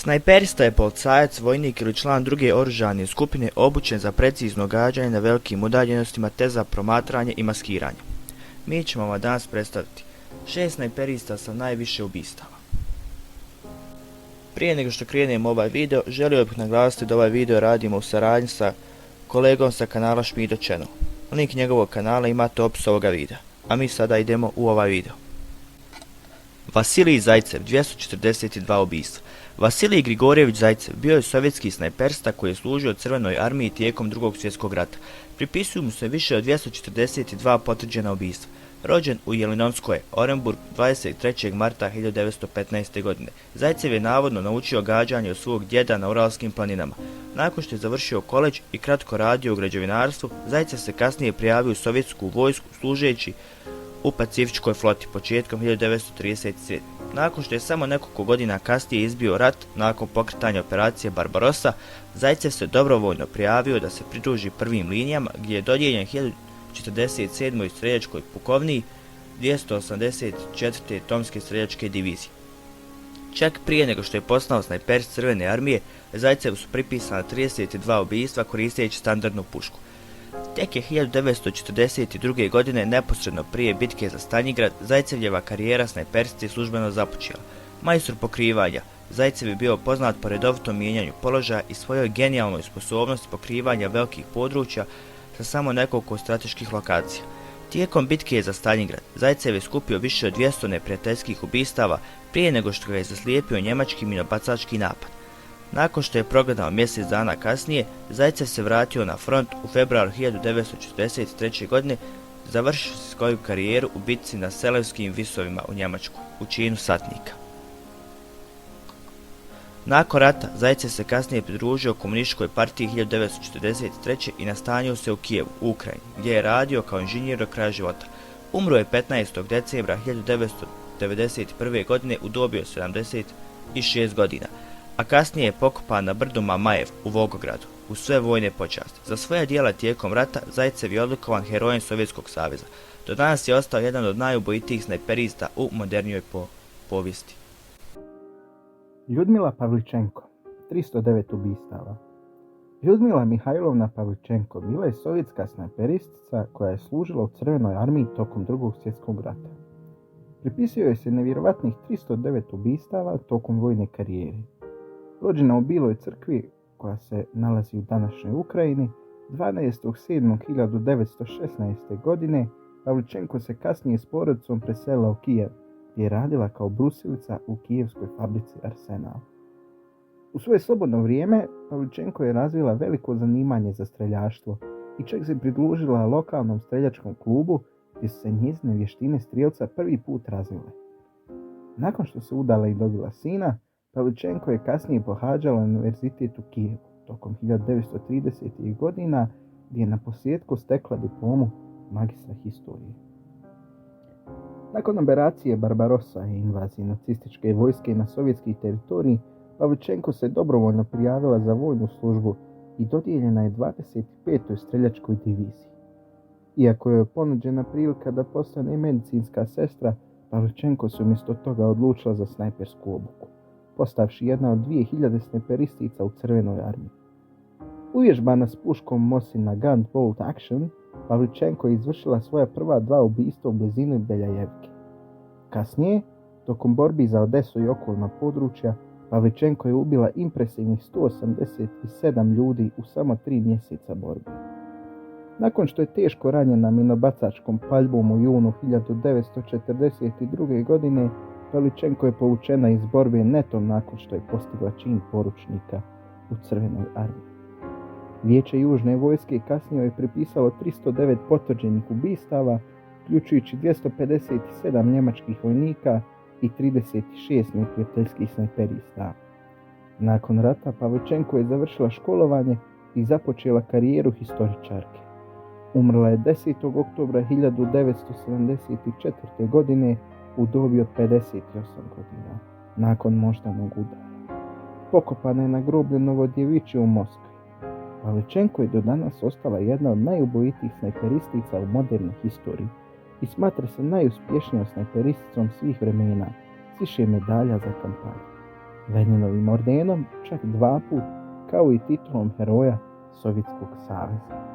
Snajperista je policajac, vojnik ili član druge oružane skupine obučen za precizno gađanje na velikim udaljenostima te za promatranje i maskiranje. Mi ćemo vam danas predstaviti 6 snajperista sa najviše ubistava. Prije nego što krenemo ovaj video, želio bih naglasiti da ovaj video radimo u saradnji sa kolegom sa kanala Šmido Channel. Link njegovog kanala imate u opisu ovoga videa, a mi sada idemo u ovaj video. Vasilij Zajcev, 242 ubistva. Vasilij Grigorjević Zajcev bio je sovjetski snajperista koji je služio Crvenoj armiji tijekom Drugog svjetskog rata. Pripisuju mu se više od 242 potvrđena ubistva. Rođen u Jelinovskoje, Orenburg, 23. marta 1915. godine. Zajcev je navodno naučio gađanje od svog djeda na Uralskim planinama. Nakon što je završio koledž i kratko radio u građevinarstvu, Zajcev se kasnije prijavio u sovjetsku vojsku služeći u Pacifičkoj floti početkom 1937. Nakon što je samo nekoliko godina kasnije izbio rat nakon pokretanja operacije Barbarossa, Zajcev se dobrovoljno prijavio da se pridruži prvim linijama gdje je dodijeljen 1047. streljačkoj pukovniji 284. Tomske streljačke divizije. Čak prije nego što je postao snajperist Crvene armije, Zajcevu su pripisana 32 ubistva koristeći standardnu pušku. Tek je 1942. godine, neposredno prije bitke za Staljingrad, Zajcevljeva karijera snajperiste službeno započela. Majstor pokrivanja, Zajcev je bio poznat po redovitom mijenjanju položaja i svojoj genijalnoj sposobnosti pokrivanja velikih područja sa samo nekoliko strateških lokacija. Tijekom bitke za Staljingrad, Zajcev je skupio više od 200 neprijateljskih ubistava prije nego što ga je zaslijepio njemački minobacački napad. Nakon što je progledao mjesec dana kasnije, Zajcev se vratio na front u februaru 1943. godine, završio svoju karijeru u bitci na Selevskim visovima u Njemačkoj, u činu satnika. Nakon rata, Zajcev se kasnije pridružio komunističkoj partiji 1943. i nastanio se u Kijevu, u Ukrajini, gdje je radio kao inženjer do kraja života. Umro je 15. decembra 1991. godine u dobi od 76 godina, a kasnije je pokopan na brdu Mamajev u Volgogradu, uz sve vojne počasti. Za svoja djela tijekom rata Zajcev je odlikovan herojem Sovjetskog saveza. Do danas je ostao jedan od najubojitijih snajperista u modernijoj povijesti. Ljudmila Pavličenko, 309 ubistava. Ljudmila Mihajlovna Pavličenko bila je sovjetska snajperistica koja je služila u Crvenoj armiji tokom Drugog svjetskog rata. Pripisuje joj se nevjerovatnih 309 ubistava tokom vojne karijere. Rođena u Biloj crkvi, koja se nalazi u današnjoj Ukrajini, 12.7.1916. godine, Pavličenko se kasnije s porodicom preselila u Kijev, gdje je radila kao brusilica u kijevskoj fabrici Arsenal. U svoje slobodno vrijeme, Pavličenko je razvila veliko zanimanje za streljaštvo i čak se pridružila lokalnom streljačkom klubu, gdje su se njezine vještine strijelca prvi put razvile. Nakon što se udala i dobila sina, Pavličenko je kasnije pohađala univerzitet u Kijevu tokom 1930. godina, gdje je naposljetku stekla diplomu magistra historije. Nakon operacije Barbarossa i invazije nacističke vojske na sovjetski teritorij, Pavličenko se dobrovoljno prijavila za vojnu službu i dodijeljena je 25. streljačkoj diviziji. Iako je ponuđena prilika da postane medicinska sestra, Pavličenko se umjesto toga odlučila za snajpersku obuku, postavši jedna od 2000 snajperistica u Crvenoj armiji. Uvježbana s puškom Mosin Nagant Bolt Action, Pavličenko je izvršila svoja prva 2 ubistva u blizini Beljajevke. Kasnije, tokom borbi za Odesu i okolna područja, Pavličenko je ubila impresivnih 187 ljudi u samo 3 mjeseca borbe. Nakon što je teško ranjena minobacačkom paljbom u junu 1942. godine, Pavličenko je povučena iz borbe netom nakon što je postigla čin poručnika u Crvenoj armiji. Vijeće Južne vojske kasnije je pripisalo 309 potvrđenih ubistava, uključujući 257 njemačkih vojnika i 36 neprijateljskih snajperista. Nakon rata Pavličenko je završila školovanje i započela karijeru historičarke. Umrla je 10. oktobra 1974. godine u dobi od 58 godina, nakon moždanog udara. Pokopana je na groblju Novodjevići u Moskvi. Pavličenko je do danas ostala jedna od najubojitijih snajperistica u modernoj historiji i smatra se najuspješnijom snajperisticom svih vremena, s više medalja za kampanju. Leninovim ordenom čak 2 put, kao i titulom heroja Sovjetskog saveza.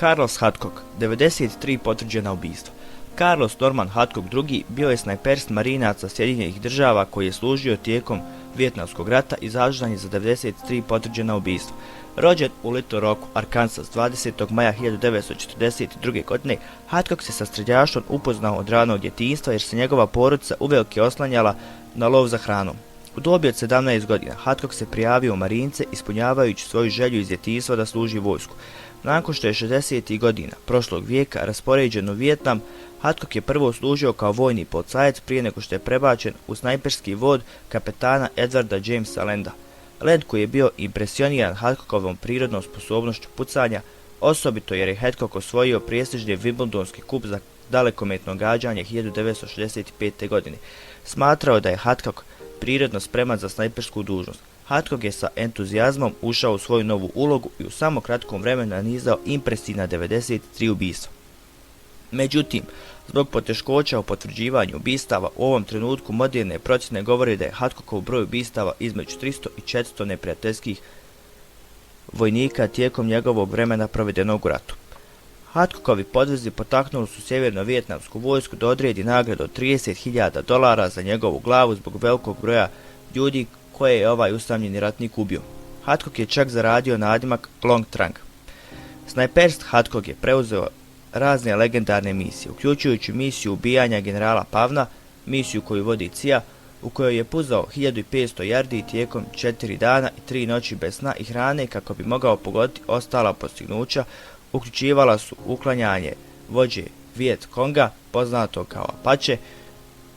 Carlos Hathcock, 93 potvrđena ubistva. Carlos Norman Hathcock II bio je snajperist marinaca Sjedinjenih Država koji je služio tijekom Vijetnamskog rata i zadužen je za 93 potvrđena ubistva. Rođen u Little Rocku, Arkansas, 20. maja 1942. godine, Hathcock se sa streljaštvom upoznao od ranog djetinjstva jer se njegova porodica uvelike oslanjala na lov za hranom. U dobi od 17 godina Hathcock se prijavio u Marince ispunjavajući svoju želju iz djetinjstva da služi vojsku. Nakon što je 60. godina prošlog vijeka raspoređen u Vijetnam, Hathcock je prvo služio kao vojni policajac prije nego što je prebačen u snajperski vod kapetana Edwarda Jamesa Landa. Land koji je bio impresioniran Hathcockovom prirodnom sposobnošću pucanja, osobito jer je Hathcock osvojio prestižni Wimbledonski kup za dalekometno gađanje 1965. godine. Smatrao da je Hathcock prirodno spreman za snajpersku dužnost. Hathcock je sa entuzijazmom ušao u svoju novu ulogu i u samo kratkom vremenu nanizao impresivna 93 ubistva. Međutim, zbog poteškoća u potvrđivanju ubistava, u ovom trenutku moderne procjene govore da je Hathcockov broj ubistava između 300 i 400 neprijateljskih vojnika tijekom njegovog vremena provedenog u ratu. Hathcockovi podvizi potaknuli su sjeverno-vijetnamsku vojsku da odredi nagradu od $30.000 za njegovu glavu zbog velikog broja ljudi koje je ovaj usamljeni ratnik ubio. Hathcock je čak zaradio nadimak Long Trunk. Snajperist Hathcock je preuzeo razne legendarne misije, uključujući misiju ubijanja generala Pavna, misiju koju vodi CIA, u kojoj je puzao 1500 jardi tijekom 4 dana i 3 noći bez sna i hrane kako bi mogao pogoditi ostala postignuća. Uključivala su uklanjanje vođe Viet Konga, poznatog kao Apache,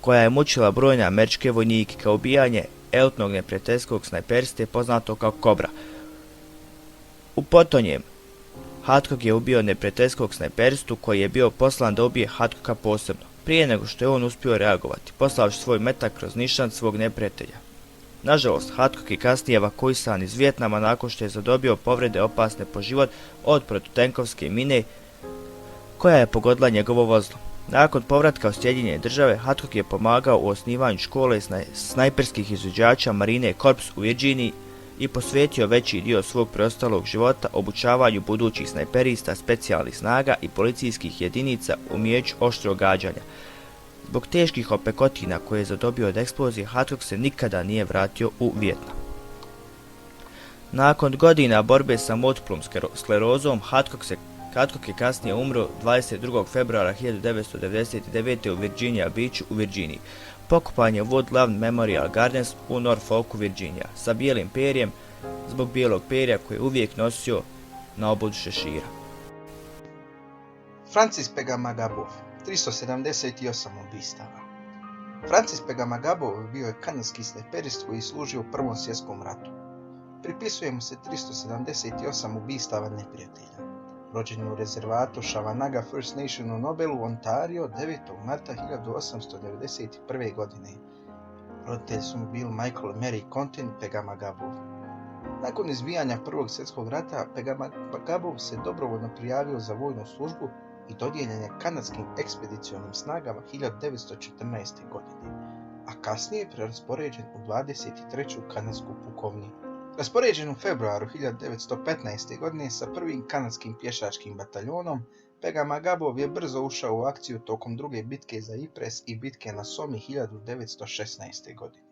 koja je mučila brojne američke vojnike, kao ubijanje elitnog neprijateljskog snajperiste poznatog kao Kobra. U potonjem, Hathcock je ubio neprijateljskog snajperistu koji je bio poslan da ubije Hathcocka posebno, prije nego što je on uspio reagovati, poslavši svoj metak kroz nišan svog neprijatelja. Nažalost, Hathcock je kasnije evakuisan iz Vijetnama nakon što je zadobio povrede opasne po život od protutenkovske mine koja je pogodila njegovo vozilo. Nakon povratka u Sjedinjene Države, Hathcock je pomagao u osnivanju škole snajperskih izvođača Marine Corps u Virginiji i posvetio veći dio svog preostalog života obučavanju budućih snajperista, specijalnih snaga i policijskih jedinica u umijeću oštrog gađanja. Zbog teških opekotina koje je zadobio od eksplozije, Hathcock se nikada nije vratio u Vijetnam. Nakon godina borbe sa multiplom sklerozom, Hathcock je kasnije umro 22. februara 1999. u Virginia Beachu u Virginiji. Pokopan je Woodlawn Memorial Gardens u Norfolku, Virginija, sa bijelim perjem zbog bijelog perja koje je uvijek nosio na obodu šešira. Francis Pegamagabov, 378 ubistava. Francis Pegamagabov bio je kanadski snajperist koji je služio u Prvom svjetskom ratu. Pripisuje mu se 378 ubistava neprijatelja. Rođen je u rezervatu Shavanaga First Nation u Nobelu, Ontario, 9. marta 1891. godine. Roditelji su mu bili Michael i Mary Contin Pegamagabov. Nakon izbijanja Prvog svjetskog rata, Pegamagabov se dobrovoljno prijavio za vojnu službu i dodijeljen je kanadskim ekspedicionim snagama 1914. godine, a kasnije je preraspoređen u 23. kanadsku pukovniju. Raspoređen u februaru 1915. godine sa prvim kanadskim pješačkim bataljonom, Pegamagabov je brzo ušao u akciju tokom druge bitke za Ypres i bitke na Somi 1916. godine.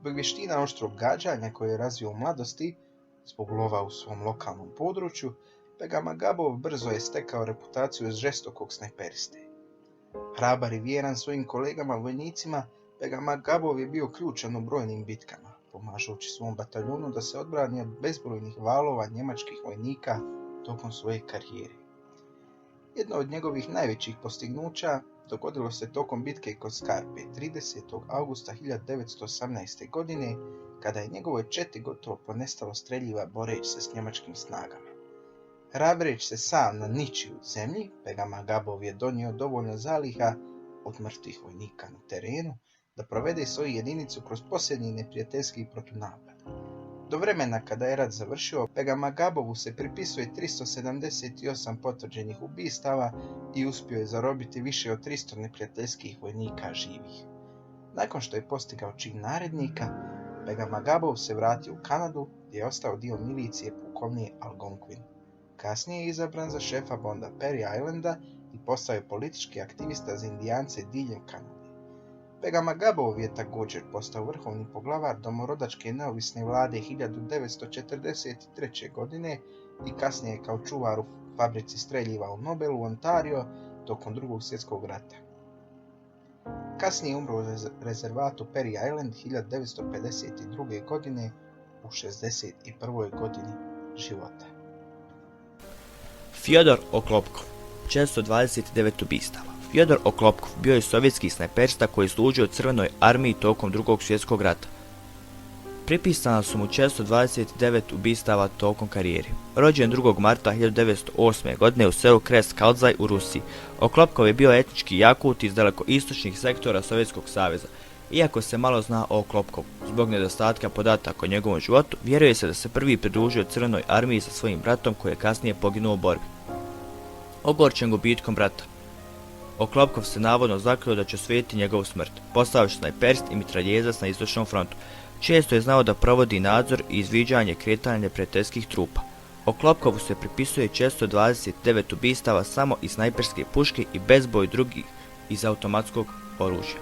Zbog vještina oštrog gađanja koje je razvio u mladosti, zbog lova u svom lokalnom području, Pegamagabov brzo je stekao reputaciju žestokog snajperiste. Hrabar i vjeran svojim kolegama vojnicima, Pegamagabov je bio ključan u brojnim bitkama, pomažući svom bataljonu da se odbrani od bezbrojnih valova njemačkih vojnika tokom svoje karijere. Jedno od njegovih najvećih postignuća dogodilo se tokom bitke kod Scarpe 30. augusta 1918. godine, kada je njegove četi gotovo ponestalo streljiva boreći se s njemačkim snagama. Hrabreći se sam na ničiju zemlji, Pegamagabov je donio dovoljno zaliha od mrtvih vojnika na terenu da provede svoju jedinicu kroz posljednji neprijateljski protunapad. Do vremena kada je rat završio, Pegamagabovu se pripisuje 378 potvrđenih ubistava i uspio je zarobiti više od 300 neprijateljskih vojnika živih. Nakon što je postigao čin narednika, Begamagabov se vratio u Kanadu gdje je ostao dio milicije pukovnije Algonquin. Kasnije je izabran za šefa bonda Perry Islanda i postao je politički aktivista za indijance diljem Kanade. Begamagabov je također postao vrhovni poglavar domorodačke neovisne vlade 1943. godine i kasnije kao čuvar u fabrici streljiva u Nobelu u Ontario tokom Drugog svjetskog rata. Kasnije umro u rezervatu Perry Island 1952. godine u 61. godini života. Fjodor Oklopkov, 429 ubistava. Fjodor Oklopkov bio je sovjetski snajperista koji je služio Crvenoj armiji tokom Drugog svjetskog rata. Pripisana su mu 429 ubistava tokom karijere. Rođen 2. marta 1908. godine u selu Kres Kalzaj u Rusiji, Oklopkov je bio etnički jakut iz dalekoistočnih sektora Sovjetskog saveza. Iako se malo zna o Oklopkovu, zbog nedostatka podataka o njegovom životu, vjeruje se da se prvi pridružio Crvenoj armiji sa svojim bratom koji je kasnije poginuo u borbi. Ogorčen gubitkom brata, Oklopkov se navodno zakljeo da će osvojiti njegovu smrt, postavivši snajperist i mitraljezac na istočnom frontu. Često je znao da provodi nadzor i izviđanje kretanja neprijateljskih trupa. Oklopkovu se pripisuje 429 ubistava samo iz snajperske puške i bezbroj drugih iz automatskog oružja.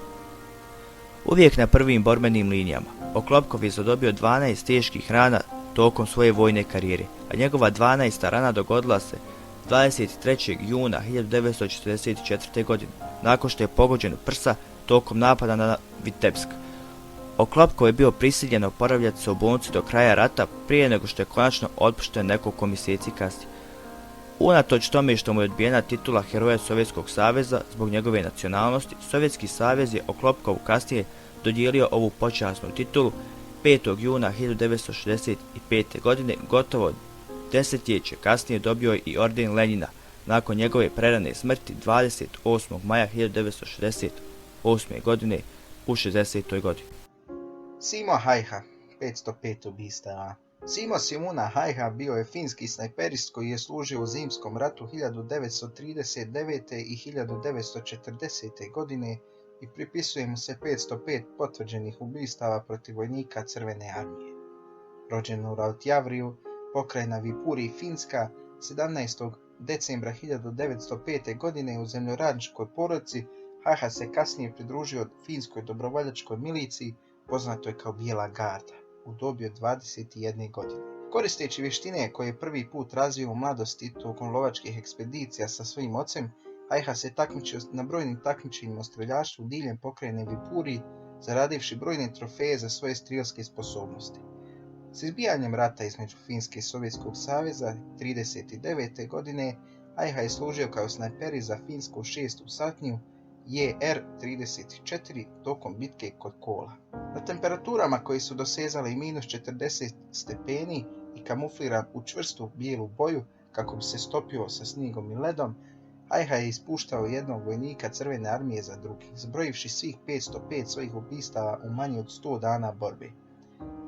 Uvijek na prvim borbenim linijama, Oklopkov je zadobio 12 teških rana tokom svoje vojne karijere, a njegova 12. rana dogodila se 23. juna 1944. godine, nakon što je pogođen u prsa tokom napada na Vitebsk. Oklopkov je bio prisiljen oporavljati se u bolnici do kraja rata prije nego što je konačno otpušten nekoliko mjeseci kasnije. Unatoč tome što mu je odbijena titula Heroja Sovjetskog saveza zbog njegove nacionalnosti, Sovjetski savez je Oklopkovu kasnije dodijelio ovu počasnu titulu 5. juna 1965. godine, gotovo desetljeće kasnije dobio je i orden Lenjina nakon njegove prerane smrti 28. maja 1968. godine u 60. godini. Simo Häyhä, 505 ubistava. Simo Simuna Häyhä bio je finski snajperist koji je služio u Zimskom ratu 1939. i 1940. godine i pripisuje mu se 505 potvrđenih ubistava protiv vojnika Crvene armije. Rođen u Rautjavriju, pokrajina Viipuri, Finska, 17. decembra 1905. godine u zemljoradničkoj porodici, Häyhä se kasnije pridružio finskoj dobrovoljačkoj miliciji poznatoj kao Bijela garda u dobi od 21 godine. Koristeći vještine koje je prvi put razvio u mladosti tokom lovačkih ekspedicija sa svojim ocem, Häyhä se takmičio na brojnim takmičenjima u streljaštvu diljem pokrajine Viipuri, zaradivši brojne trofeje za svoje strijelske sposobnosti. S izbijanjem rata između Finske i Sovjetskog saveza 1939. godine, Häyhä je služio kao snajperist za finsku 6. satniju JR-34 tokom bitke kod Kola. Na temperaturama koje su dosezale i -40 stepeni i kamufliran u čvrstu bijelu boju kako bi se stopio sa snijegom i ledom, Häyhä je ispuštao jednog vojnika Crvene armije za drugih, zbrojivši svih 505 svojih ubistava u manje od 100 dana borbe.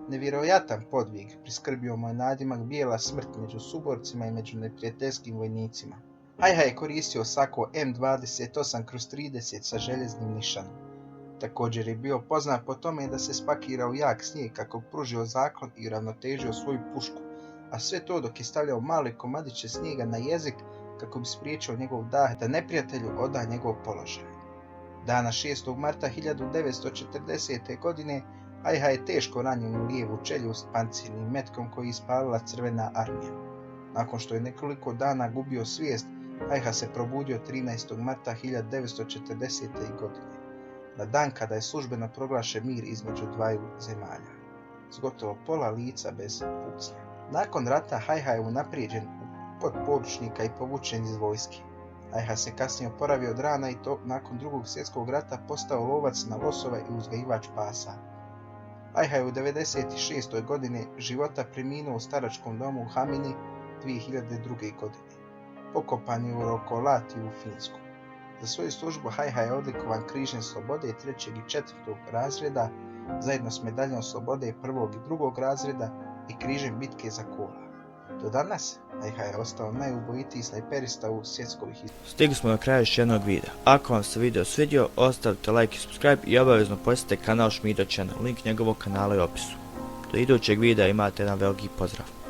Nevjerojatan podvig priskrbio mu je nadimak Bijela smrt među suborcima i među neprijateljskim vojnicima. Häyhä je koristio sako M28/30 sa željeznim nišanom. Također je bio poznat po tome da se spakirao u jak snijeg kako bi pružio zaklon i ravnotežio svoju pušku, a sve to dok je stavljao male komadiće snijega na jezik kako bi spriječio njegov dah da neprijatelju oda njegov položaj. Dana 6. marta 1940. godine Häyhä je teško ranjen u lijevu čeljust pancirnim metkom koji je ispalila Crvena armija. Nakon što je nekoliko dana gubio svijest, Häyhä se probudio 13. marta 1940. godine, na dan kada je službeno proglašen mir između dvaju zemalja, s gotovo pola lica bez pucnja. Nakon rata Häyhä je unaprijeđen potporučnika i povučen iz vojske. Häyhä se kasnije oporavio od rana i to nakon Drugog svjetskog rata postao lovac na losove i uzgajivač pasa. Häyhä je u 96. godine života preminuo u staračkom domu u Hamini 2002. godine. Pokopan je u Ruokolahti u Finsku. Za svoju službu Häyhä je odlikovan križem slobode 3. i 4. razreda, zajedno s medaljom slobode 1. i 2. razreda i križem bitke za Kola. Do danas Ajha je ostao najubojitiji snajperista u svjetskoj historiji. Stigli smo do kraja još jednog videa. Ako vam se video svidio, ostavite like i subscribe i obavezno posjetite kanal Šmido Channel, link njegovog kanala je u opisu. Do idućeg videa imate jedan veliki pozdrav.